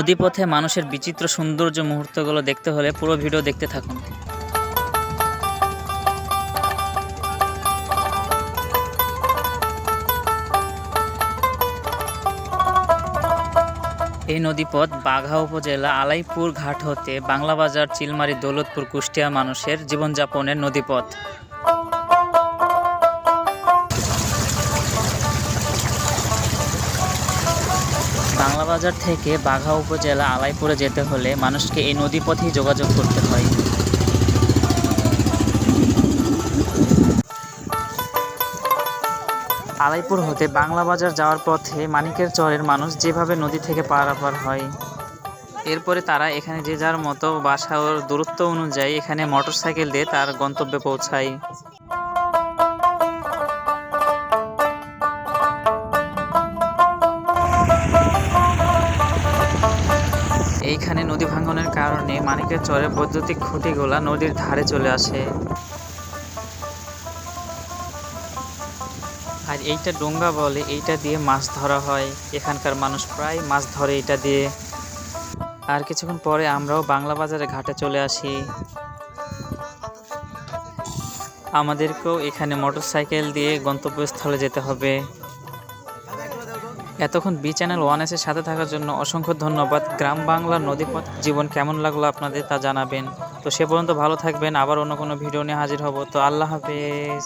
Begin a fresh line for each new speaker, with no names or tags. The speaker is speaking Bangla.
নদীপথে মানুষের বিচিত্র সৌন্দর্য মুহূর্তগুলো দেখতে হলে পুরো ভিডিও দেখতে থাকুন। এই নদীপথ বাঘা উপজেলা আলাইপুর ঘাট হতে বাংলাবাজার, চিলমারী, দৌলতপুর, কুষ্টিয়া মানুষের জীবনযাপনের নদীপথ। বাংলাবাজার থেকে বাঘা উপজেলা আলাইপুরে যেতে হলে মানুষকে এই নদীপথেই যোগাযোগ করতে হয়। আলাইপুর হতে বাংলাবাজার যাওয়ার পথে মানিকের চরের মানুষ যেভাবে নদী থেকে পারাপার হয়, এরপরে তারা এখানে যে যার মতো বাসা ও দূরত্ব অনুযায়ী এখানে মোটরসাইকেল দিয়ে তার গন্তব্যে পৌঁছায়। এইখানে নদী ভাঙনের কারণে মানিকের চরের বৈদ্যুতিক খুঁটিগুলা নদীর ধারে চলে আসে। আর এইটা ডোঙ্গা বলে, এইটা দিয়ে মাছ ধরা হয়। এখানকার মানুষ প্রায় মাছ ধরে এটা দিয়ে। আর কিছুক্ষণ পরে আমরাও বাংলাবাজারের ঘাটে চলে আসি। আমাদেরকেও এখানে মোটরসাইকেল দিয়ে গন্তব্যস্থলে যেতে হবে। এতক্ষণ চ্যানেল 1S এর সাথে থাকার জন্য অসংখ্য ধন্যবাদ। গ্রাম বাংলার নদীপথ জীবন কেমন লাগলো আপনাদের তা জানাবেন। তো সে পর্যন্ত ভালো থাকবেন। আবার অন্য কোনো ভিডিও নিয়ে হাজির হব। তো আল্লাহ হাফেজ।